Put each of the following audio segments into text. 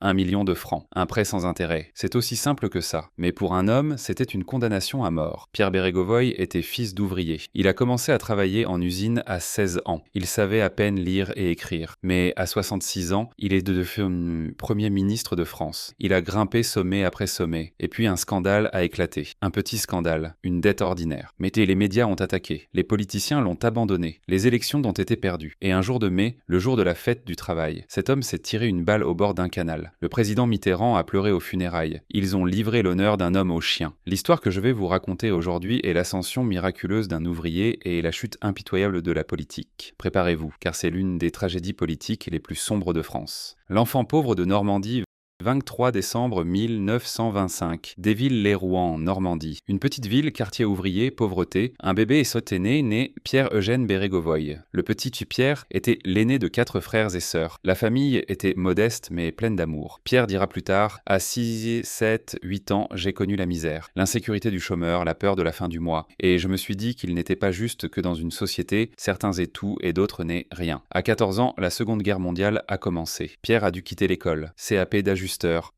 1 million de francs, un prêt sans intérêt. C'est aussi simple que ça. Mais pour un homme, c'était une condamnation à mort. Pierre Bérégovoy était fils d'ouvrier. Il a commencé à travailler en usine à 16 ans. Il savait à peine lire et écrire. Mais à 66 ans, il est devenu Premier ministre de France. Il a grimpé sommet après sommet. Et puis un scandale a éclaté. Un petit scandale. Une dette ordinaire. Mais les médias ont attaqué. Les politiciens l'ont abandonné. Les élections ont été perdues. Et un jour de mai, le jour de la fête du travail, cet homme s'est tiré une balle au bord d'un canal. Le président Mitterrand a pleuré aux funérailles. Ils ont livré l'honneur d'un homme aux chiens. L'histoire que je vais vous raconter aujourd'hui est l'ascension miraculeuse d'un ouvrier et la chute impitoyable de la politique. Préparez-vous, car c'est l'une des tragédies politiques les plus sombres de France. L'enfant pauvre de Normandie, 23 décembre 1925, Déville-lès-Rouen, Normandie. Une petite ville, quartier ouvrier, pauvreté. Un bébé est sauté-né, né Pierre-Eugène Bérégovoy. Le petit Pierre était l'aîné de 4 frères et sœurs. La famille était modeste mais pleine d'amour. Pierre dira plus tard, à 6, 7, 8 ans, j'ai connu la misère, l'insécurité du chômeur, la peur de la fin du mois. Et je me suis dit qu'il n'était pas juste que dans une société, certains aient tout et d'autres n'aient rien. À 14 ans, la Seconde Guerre mondiale a commencé. Pierre a dû quitter l'école. CAP d'ajusteur,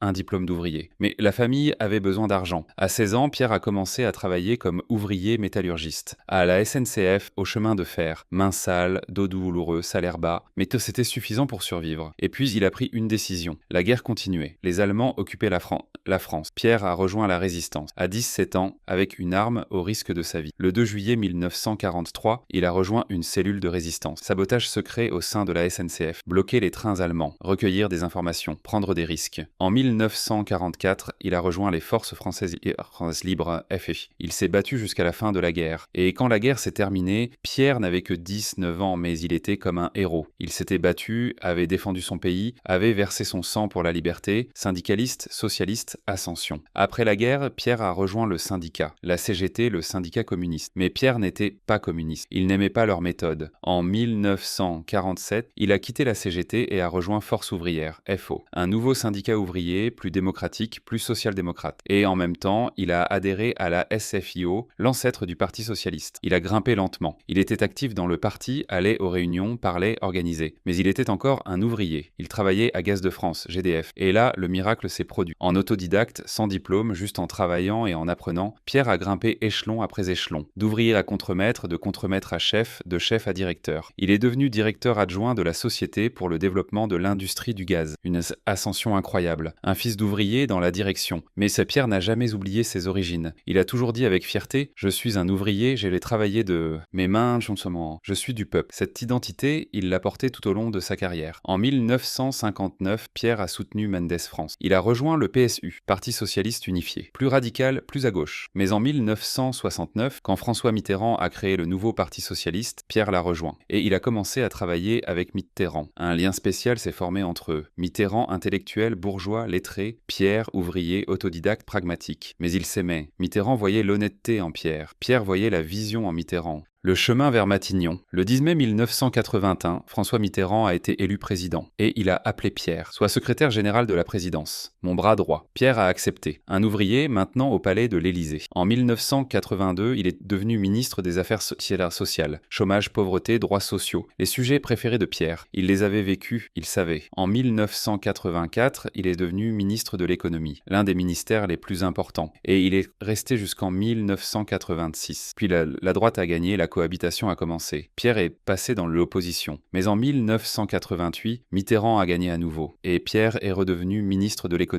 un diplôme d'ouvrier. Mais la famille avait besoin d'argent. À 16 ans, Pierre a commencé à travailler comme ouvrier métallurgiste. À la SNCF, au chemin de fer. Main sale, dos douloureux, salaire bas. Mais c'était suffisant pour survivre. Et puis, il a pris une décision. La guerre continuait. Les Allemands occupaient la France. Pierre a rejoint la résistance. À 17 ans, avec une arme au risque de sa vie. Le 2 juillet 1943, il a rejoint une cellule de résistance. Sabotage secret au sein de la SNCF. Bloquer les trains allemands. Recueillir des informations. Prendre des risques. En 1944, il a rejoint les forces françaises libres FFI. Il s'est battu jusqu'à la fin de la guerre. Et quand la guerre s'est terminée, Pierre n'avait que 19 ans, mais il était comme un héros. Il s'était battu, avait défendu son pays, avait versé son sang pour la liberté, syndicaliste, socialiste, ascension. Après la guerre, Pierre a rejoint le syndicat, la CGT, le syndicat communiste. Mais Pierre n'était pas communiste. Il n'aimait pas leur méthode. En 1947, il a quitté la CGT et a rejoint Force ouvrière, FO, un nouveau syndicat ouvrier, plus démocratique, plus social-démocrate. Et en même temps, il a adhéré à la SFIO, l'ancêtre du Parti socialiste. Il a grimpé lentement. Il était actif dans le parti, allait aux réunions, parlait, organisait. Mais il était encore un ouvrier. Il travaillait à Gaz de France, GDF. Et là, le miracle s'est produit. En autodidacte, sans diplôme, juste en travaillant et en apprenant, Pierre a grimpé échelon après échelon. D'ouvrier à contremaître, de contremaître à chef, de chef à directeur. Il est devenu directeur adjoint de la Société pour le développement de l'industrie du gaz. Une ascension incroyable. Un fils d'ouvrier dans la direction. Mais ce Pierre n'a jamais oublié ses origines. Il a toujours dit avec fierté « Je suis un ouvrier, j'ai travaillé de mes mains, je suis du peuple ». Cette identité, il l'a portée tout au long de sa carrière. En 1959, Pierre a soutenu Mendes France. Il a rejoint le PSU, Parti socialiste unifié. Plus radical, plus à gauche. Mais en 1969, quand François Mitterrand a créé le nouveau Parti socialiste, Pierre l'a rejoint. Et il a commencé à travailler avec Mitterrand. Un lien spécial s'est formé entre eux. Mitterrand, intellectuel, bourgeois, lettré, Pierre, ouvrier, autodidacte, pragmatique. Mais ils s'aimaient. Mitterrand voyait l'honnêteté en Pierre. Pierre voyait la vision en Mitterrand. Le chemin vers Matignon. Le 10 mai 1981, François Mitterrand a été élu président. Et il a appelé Pierre, soit secrétaire général de la présidence. Mon bras droit. Pierre a accepté. Un ouvrier, maintenant au palais de l'Élysée. En 1982, il est devenu ministre des Affaires sociales. Chômage, pauvreté, droits sociaux. Les sujets préférés de Pierre. Il les avait vécus, il savait. En 1984, il est devenu ministre de l'économie. L'un des ministères les plus importants. Et il est resté jusqu'en 1986. Puis la droite a gagné, la cohabitation a commencé. Pierre est passé dans l'opposition. Mais en 1988, Mitterrand a gagné à nouveau. Et Pierre est redevenu ministre de l'économie.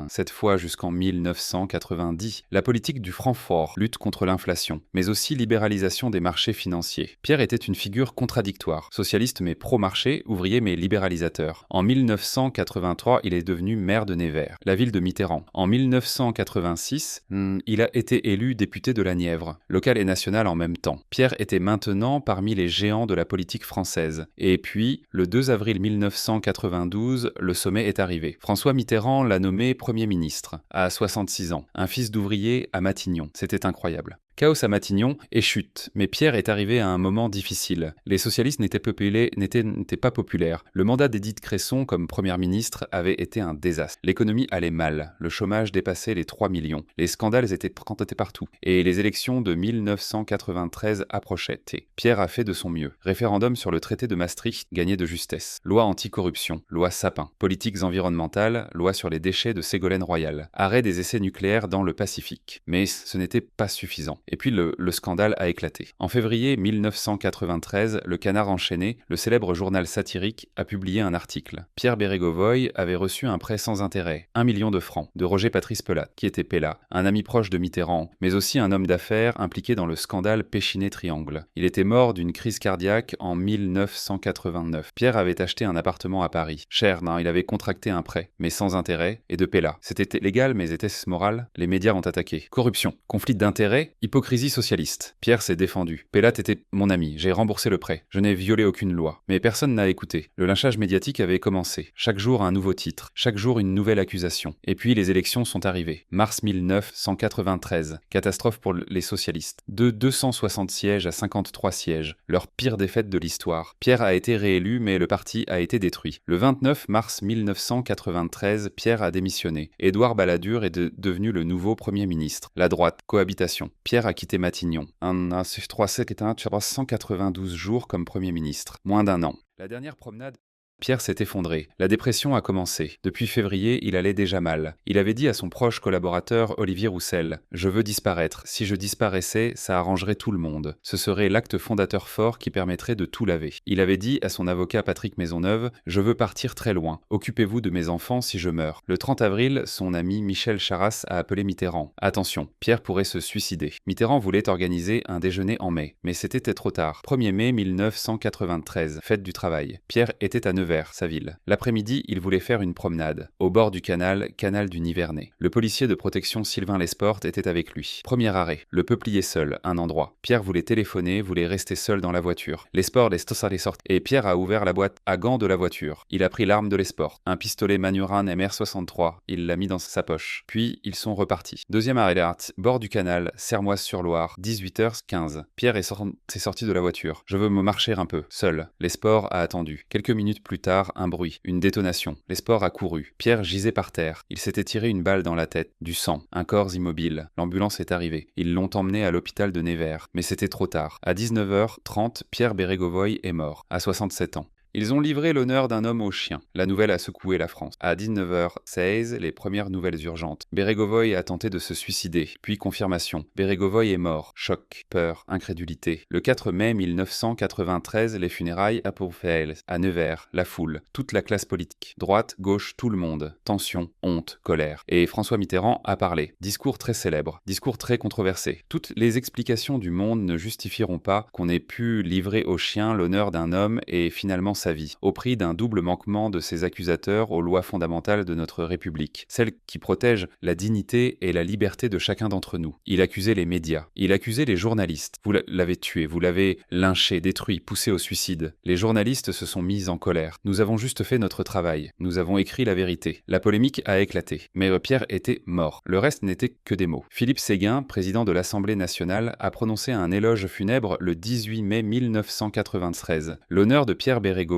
Cette fois jusqu'en 1990. La politique du franc fort, lutte contre l'inflation, mais aussi libéralisation des marchés financiers. Pierre était une figure contradictoire. Socialiste mais pro-marché, ouvrier mais libéralisateur. En 1983, il est devenu maire de Nevers, la ville de Mitterrand. En 1986, il a été élu député de la Nièvre, local et national en même temps. Pierre était maintenant parmi les géants de la politique française. Et puis, le 2 avril 1992, le sommet est arrivé. François Mitterrand l'a nommé Premier ministre, à 66 ans, un fils d'ouvrier à Matignon. C'était incroyable. Chaos à Matignon et chute, mais Pierre est arrivé à un moment difficile. Les socialistes n'étaient pas populaires. Le mandat d'Édith Cresson comme première ministre avait été un désastre. L'économie allait mal, le chômage dépassait les 3 millions, les scandales étaient partout, et les élections de 1993 approchaient. Pierre a fait de son mieux. Référendum sur le traité de Maastricht gagné de justesse. Loi anticorruption, loi Sapin. Politiques environnementales, loi sur les déchets de Ségolène Royal. Arrêt des essais nucléaires dans le Pacifique. Mais ce n'était pas suffisant. Et puis le scandale a éclaté. En février 1993, le Canard enchaîné, le célèbre journal satirique, a publié un article. Pierre Bérégovoy avait reçu un prêt sans intérêt, 1 million de francs, de Roger Patrice Pelat, qui était Pella, un ami proche de Mitterrand, mais aussi un homme d'affaires impliqué dans le scandale Péchinet-Triangle. Il était mort d'une crise cardiaque en 1989. Pierre avait acheté un appartement à Paris. Cher, non, il avait contracté un prêt, mais sans intérêt, et de Pella. C'était légal, mais était-ce moral? Les médias ont attaqué. Corruption, conflit d'intérêts, hypocrisie socialiste. Pierre s'est défendu. Pellat était mon ami, j'ai remboursé le prêt. Je n'ai violé aucune loi. Mais personne n'a écouté. Le lynchage médiatique avait commencé. Chaque jour un nouveau titre. Chaque jour une nouvelle accusation. Et puis les élections sont arrivées. Mars 1993. Catastrophe pour les socialistes. De 260 sièges à 53 sièges. Leur pire défaite de l'histoire. Pierre a été réélu, mais le parti a été détruit. Le 29 mars 1993, Pierre a démissionné. Édouard Balladur est devenu le nouveau Premier ministre. La droite, cohabitation. Pierre a quitté Matignon. Un 192 jours comme Premier ministre. Moins d'un an. La dernière promenade... Pierre s'est effondré. La dépression a commencé. Depuis février, il allait déjà mal. Il avait dit à son proche collaborateur Olivier Roussel « Je veux disparaître. Si je disparaissais, ça arrangerait tout le monde. Ce serait l'acte fondateur fort qui permettrait de tout laver. » Il avait dit à son avocat Patrick Maisonneuve « Je veux partir très loin. Occupez-vous de mes enfants si je meurs. » Le 30 avril, son ami Michel Charasse a appelé Mitterrand. Attention, Pierre pourrait se suicider. Mitterrand voulait organiser un déjeuner en mai, mais c'était trop tard. 1er mai 1993, fête du travail. Pierre était à Nevers, sa ville. L'après-midi, il voulait faire une promenade. Au bord du canal du Nivernais. Le policier de protection Sylvain Lesporte était avec lui. Premier arrêt. Le peuplier seul, un endroit. Pierre voulait téléphoner, voulait rester seul dans la voiture. Lesporte est sorti. Et Pierre a ouvert la boîte à gants de la voiture. Il a pris l'arme de Lesporte. Un pistolet Manurane MR63. Il l'a mis dans sa poche. Puis, ils sont repartis. Deuxième arrêt d'art. Bord du canal, Sermoise-sur-Loire. 18h15. Pierre est sorti de la voiture. Je veux me marcher un peu. Seul. Lesporte a attendu. Quelques minutes plus tard, un bruit, une détonation. Lesporte a couru. Pierre gisait par terre. Il s'était tiré une balle dans la tête, du sang, un corps immobile. L'ambulance est arrivée. Ils l'ont emmené à l'hôpital de Nevers. Mais c'était trop tard. À 19h30, Pierre Bérégovoy est mort, à 67 ans. Ils ont livré l'honneur d'un homme au chien. La nouvelle a secoué la France. À 19h16, les premières nouvelles urgentes. Bérégovoy a tenté de se suicider, puis confirmation. Bérégovoy est mort. Choc, peur, incrédulité. Le 4 mai 1993, les funérailles à Pourfel, à Nevers, la foule, toute la classe politique. Droite, gauche, tout le monde. Tension, honte, colère. Et François Mitterrand a parlé. Discours très célèbre, discours très controversé. Toutes les explications du monde ne justifieront pas qu'on ait pu livrer au chien l'honneur d'un homme et finalement sa vie, au prix d'un double manquement de ses accusateurs aux lois fondamentales de notre République, celles qui protègent la dignité et la liberté de chacun d'entre nous. Il accusait les médias, il accusait les journalistes. Vous l'avez tué, vous l'avez lynché, détruit, poussé au suicide. Les journalistes se sont mis en colère. Nous avons juste fait notre travail. Nous avons écrit la vérité. La polémique a éclaté. Mais Pierre était mort. Le reste n'était que des mots. Philippe Séguin, président de l'Assemblée nationale, a prononcé un éloge funèbre le 18 mai 1993. L'honneur de Pierre Bérégovoy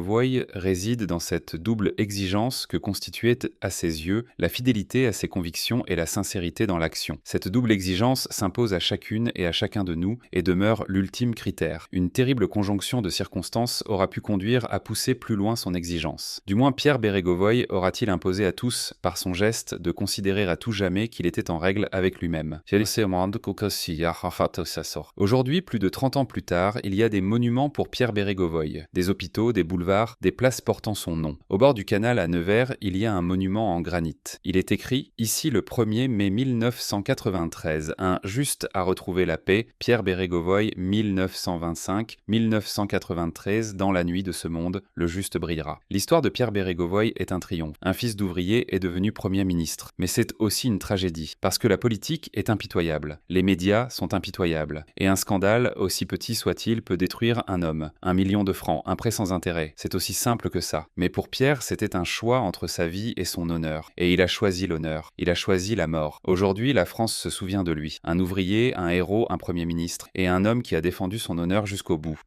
réside dans cette double exigence que constituait à ses yeux la fidélité à ses convictions et la sincérité dans l'action. Cette double exigence s'impose à chacune et à chacun de nous et demeure l'ultime critère. Une terrible conjonction de circonstances aura pu conduire à pousser plus loin son exigence. Du moins Pierre Bérégovoy aura-t-il imposé à tous, par son geste, de considérer à tout jamais qu'il était en règle avec lui-même. Aujourd'hui, plus de 30 ans plus tard, il y a des monuments pour Pierre Bérégovoy, des hôpitaux, des boulevards, des places portant son nom. Au bord du canal à Nevers, il y a un monument en granit. Il est écrit « Ici le 1er mai 1993, un juste à retrouver la paix, Pierre Bérégovoy 1925-1993, dans la nuit de ce monde, le juste brillera ». L'histoire de Pierre Bérégovoy est un triomphe. Un fils d'ouvrier est devenu Premier ministre. Mais c'est aussi une tragédie, parce que la politique est impitoyable. Les médias sont impitoyables. Et un scandale, aussi petit soit-il, peut détruire un homme. 1 million de francs, un prêt sans intérêt. C'est aussi simple que ça. Mais pour Pierre, c'était un choix entre sa vie et son honneur. Et il a choisi l'honneur. Il a choisi la mort. Aujourd'hui, la France se souvient de lui. Un ouvrier, un héros, un premier ministre. Et un homme qui a défendu son honneur jusqu'au bout.